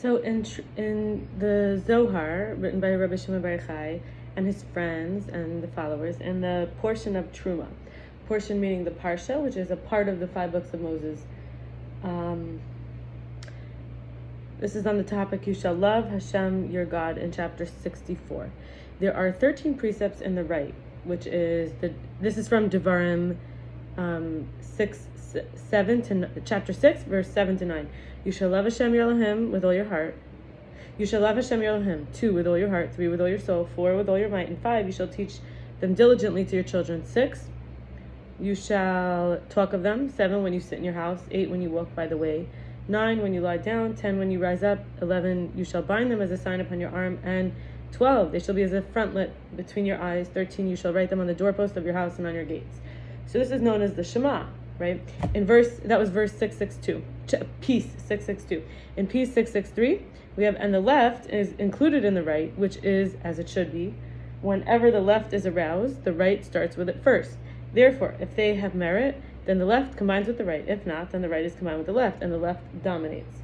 So in the Zohar, written by Rabbi Shimon Bar Yochai and his friends and the followers, in the portion of Teruma, portion meaning the parsha, which is a part of the 5 books of Moses, this is on the topic, you shall love Hashem your God, in chapter 64. There are 13 precepts in the right, which is this is from Devarim chapter 6, verse 7 to 9. You shall love Hashem your Elohim with all your heart. You shall love Hashem your Elohim, 2, with all your heart, 3, with all your soul, 4, with all your might, and 5, you shall teach them diligently to your children. 6, you shall talk of them. 7, when you sit in your house. 8, when you walk by the way. 9, when you lie down. 10, when you rise up. 11, you shall bind them as a sign upon your arm. And 12, they shall be as a frontlet between your eyes. 13, you shall write them on the doorpost of your house and on your gates. So this is known as the Shema, right? That was verse 662. Peace 662. In Peace 663, we have, and the left is included in the right, which is as it should be. Whenever the left is aroused, the right starts with it first. Therefore, if they have merit, then the left combines with the right. If not, then the right is combined with the left, and the left dominates.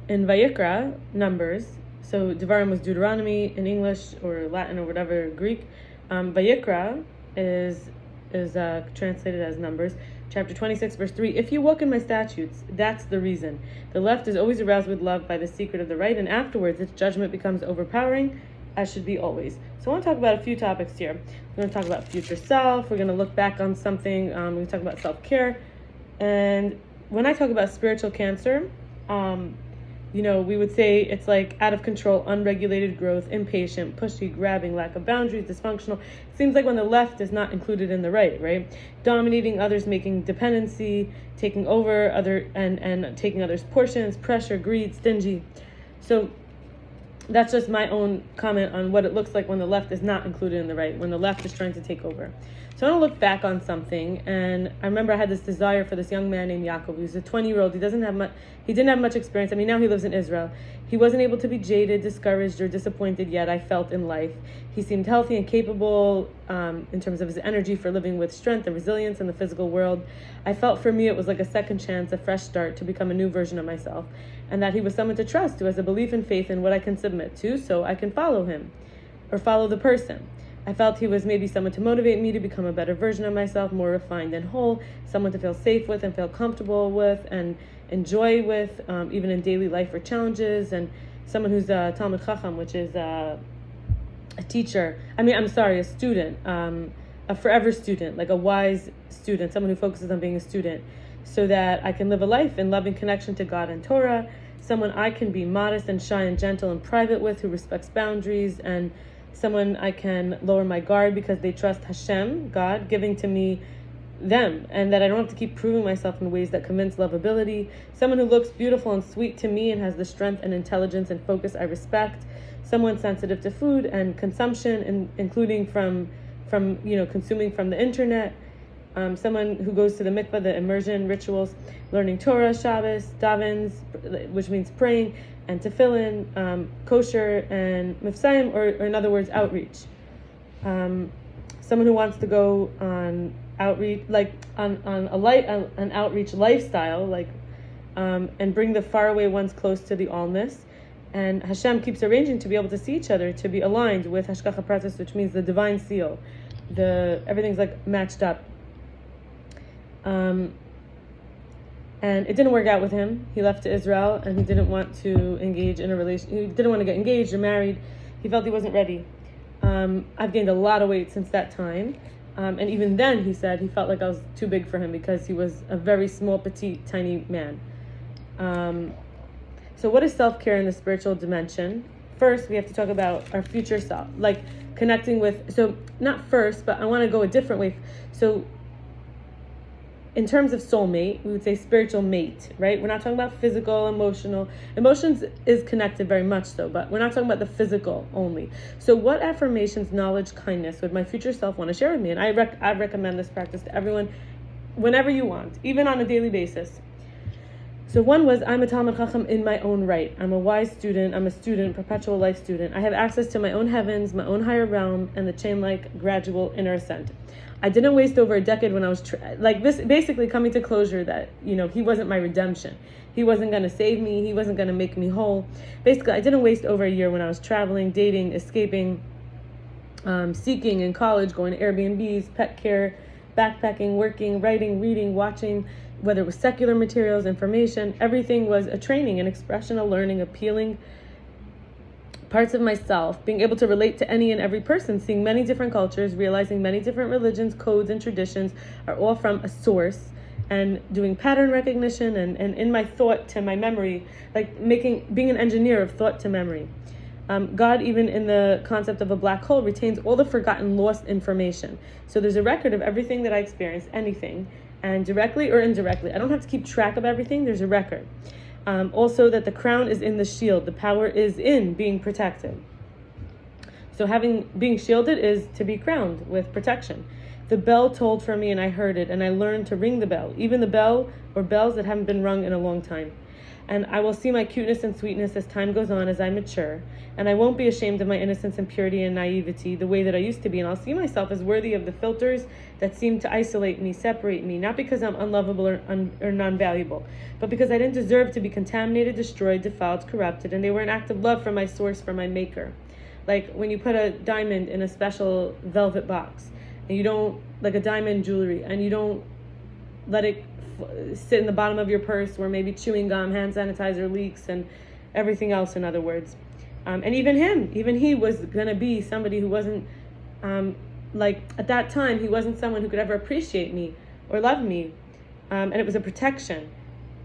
In Vayikra, Numbers, so Devarim was Deuteronomy in English or Latin or whatever, Greek. Vayikra is translated as Numbers. Chapter 26, verse 3, if you walk in my statutes, that's the reason. The left is always aroused with love by the secret of the right, and afterwards its judgment becomes overpowering, as should be always. So I want to talk about a few topics here. We're going to talk about future self. We're going to look back on something. We're going to talk about self-care. And when I talk about spiritual cancer, we would say it's like out of control, unregulated growth, impatient, pushy, grabbing, lack of boundaries, dysfunctional. It seems like when the left is not included in the right? Dominating others, making dependency, taking over and taking others' portions, pressure, greed, stingy. So that's just my own comment on what it looks like when the left is not included in the right, when the left is trying to take over. So I want to look back on something, and I remember I had this desire for this young man named Yaakov. He was a 20-year-old. He didn't have much experience. I mean, now he lives in Israel. He wasn't able to be jaded, discouraged, or disappointed yet, I felt, in life. He seemed healthy and capable in terms of his energy for living with strength and resilience in the physical world. I felt for me it was like a second chance, a fresh start to become a new version of myself, and that he was someone to trust, who has a belief and faith in what I can submit to, so I can follow him or follow the person. I felt he was maybe someone to motivate me to become a better version of myself, more refined and whole, someone to feel safe with and feel comfortable with and enjoy with, even in daily life or challenges, and someone who's a Talmid Chacham, which is a student, a forever student, like a wise student, someone who focuses on being a student, so that I can live a life in loving connection to God and Torah, someone I can be modest and shy and gentle and private with, who respects boundaries, and someone I can lower my guard because they trust Hashem, God, giving to me them, and that I don't have to keep proving myself in ways that convince lovability. Someone who looks beautiful and sweet to me and has the strength and intelligence and focus I respect. Someone sensitive to food and consumption, including from consuming from the internet. Someone who goes to the mikvah, the immersion rituals, learning Torah, Shabbos, davens, which means praying, and tefillin, kosher, and mifsaim, or in other words, outreach. Someone who wants to go on outreach, like on an outreach lifestyle, and bring the faraway ones close to the allness. And Hashem keeps arranging to be able to see each other, to be aligned with Hashgacha Pratis, which means the divine seal. Everything's like matched up. And it didn't work out with him. He left to Israel, and he didn't want to engage in a relation. He didn't want to get engaged or married. He felt he wasn't ready. I've gained a lot of weight since that time. And even then, he said he felt like I was too big for him because he was a very small, petite, tiny man. So what is self-care in the spiritual dimension? First, we have to talk about our future self, like connecting with, so not first, but I want to go a different way. So in terms of soulmate, we would say spiritual mate, right? We're not talking about physical, emotional. Emotions is connected very much so, but we're not talking about the physical only. So what affirmations, knowledge, kindness would my future self want to share with me? And I recommend this practice to everyone whenever you want, even on a daily basis. So one was, I'm a Talmid Chacham in my own right. I'm a wise student. I'm a student, perpetual life student. I have access to my own heavens, my own higher realm, and the chain-like gradual inner ascent. I didn't waste over a decade when I was basically coming to closure that, he wasn't my redemption. He wasn't going to save me. He wasn't going to make me whole. Basically, I didn't waste over a year when I was traveling, dating, escaping, seeking in college, going to Airbnbs, pet care, backpacking, working, writing, reading, watching, whether it was secular materials, information, everything was a training, an expression, a learning, appealing parts of myself, being able to relate to any and every person, seeing many different cultures, realizing many different religions, codes, and traditions are all from a source, and doing pattern recognition and in my thought to my memory, being an engineer of thought to memory. God, even in the concept of a black hole, retains all the forgotten, lost information. So there's a record of everything that I experienced, anything, and directly or indirectly. I don't have to keep track of everything. There's a record. Also, that the crown is in the shield. The power is in being protected. So being shielded is to be crowned with protection. The bell tolled for me and I heard it, and I learned to ring the bell, even the bell or bells that haven't been rung in a long time. And I will see my cuteness and sweetness as time goes on, as I mature. And I won't be ashamed of my innocence and purity and naivety the way that I used to be. And I'll see myself as worthy of the filters that seem to isolate me, separate me, not because I'm unlovable or non-valuable, but because I didn't deserve to be contaminated, destroyed, defiled, corrupted. And they were an act of love from my source, from my maker. Like when you put a diamond in a special velvet box, and you don't, like a diamond jewelry, and you don't let it sit in the bottom of your purse where maybe chewing gum, hand sanitizer leaks, and everything else, in other words. And even he was going to be somebody who wasn't, at that time, he wasn't someone who could ever appreciate me or love me. And it was a protection.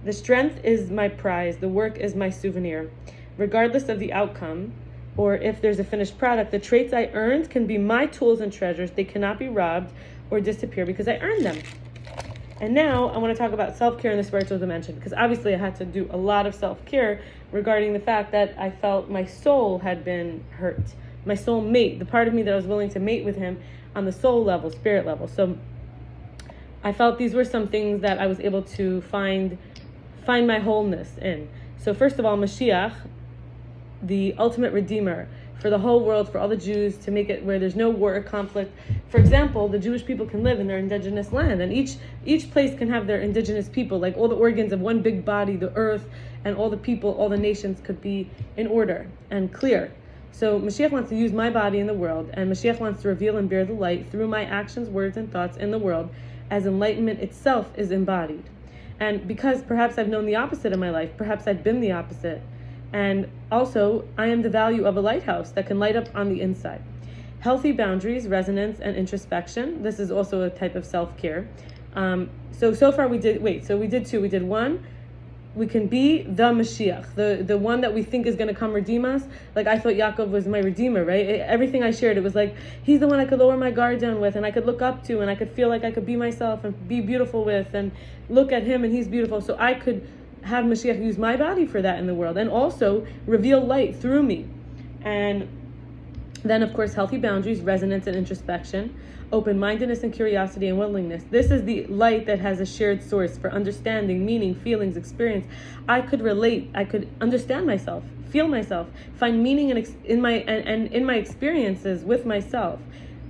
The strength is my prize. The work is my souvenir. Regardless of the outcome, or if there's a finished product, the traits I earned can be my tools and treasures. They cannot be robbed or disappear because I earned them. And now I want to talk about self-care in the spiritual dimension, because obviously I had to do a lot of self-care regarding the fact that I felt my soul had been hurt. My soul mate, the part of me that I was willing to mate with him on the soul level, spirit level. So I felt these were some things that I was able to find my wholeness in. So first of all, Mashiach, the ultimate redeemer for the whole world, for all the Jews, to make it where there's no war or conflict. For example, the Jewish people can live in their indigenous land, and each place can have their indigenous people, like all the organs of one big body, the earth, and all the people, all the nations could be in order and clear. So Mashiach wants to use my body in the world, and Mashiach wants to reveal and bear the light through my actions, words, and thoughts in the world, as enlightenment itself is embodied. And because perhaps I've known the opposite in my life, perhaps I've been the opposite. And also, I am the value of a lighthouse that can light up on the inside. Healthy boundaries, resonance, and introspection. This is also a type of self-care. So far we did two. We did one. We can be the Mashiach, the one that we think is going to come redeem us. Like I thought Yaakov was my redeemer, right? Everything I shared, it was like, he's the one I could lower my guard down with, and I could look up to, and I could feel like I could be myself and be beautiful with, and look at him and he's beautiful. So I could have Mashiach use my body for that in the world, and also reveal light through me. And then, of course, healthy boundaries, resonance, and introspection, open-mindedness and curiosity and willingness. This is the light that has a shared source for understanding, meaning, feelings, experience. I could relate. I could understand myself, feel myself, find meaning in my experiences with myself.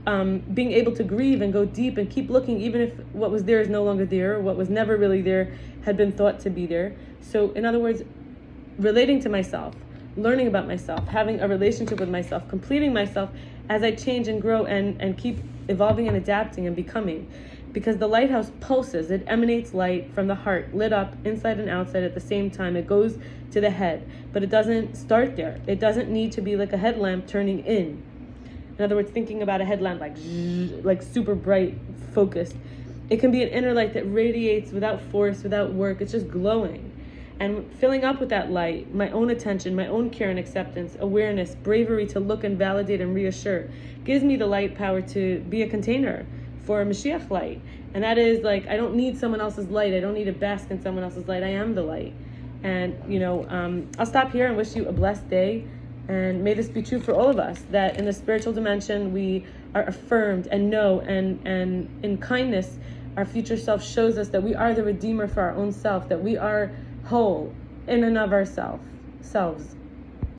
Being able to grieve and go deep and keep looking, even if what was there is no longer there, or what was never really there had been thought to be there. So, in other words, relating to myself, learning about myself, having a relationship with myself, completing myself as I change and grow and keep evolving and adapting and becoming. Because the lighthouse pulses, it emanates light from the heart, lit up inside and outside at the same time. It goes to the head, but it doesn't start there. It doesn't need to be like a headlamp turning in. In other words, thinking about a headlamp like super bright, focused. It can be an inner light that radiates without force, without work. It's just glowing. And filling up with that light, my own attention, my own care and acceptance, awareness, bravery to look and validate and reassure, gives me the light power to be a container for Mashiach light. And that is like, I don't need someone else's light. I don't need to bask in someone else's light. I am the light. And, I'll stop here and wish you a blessed day. And may this be true for all of us, that in the spiritual dimension we are affirmed and know, and in kindness our future self shows us that we are the redeemer for our own self, that we are whole in and of ourselves.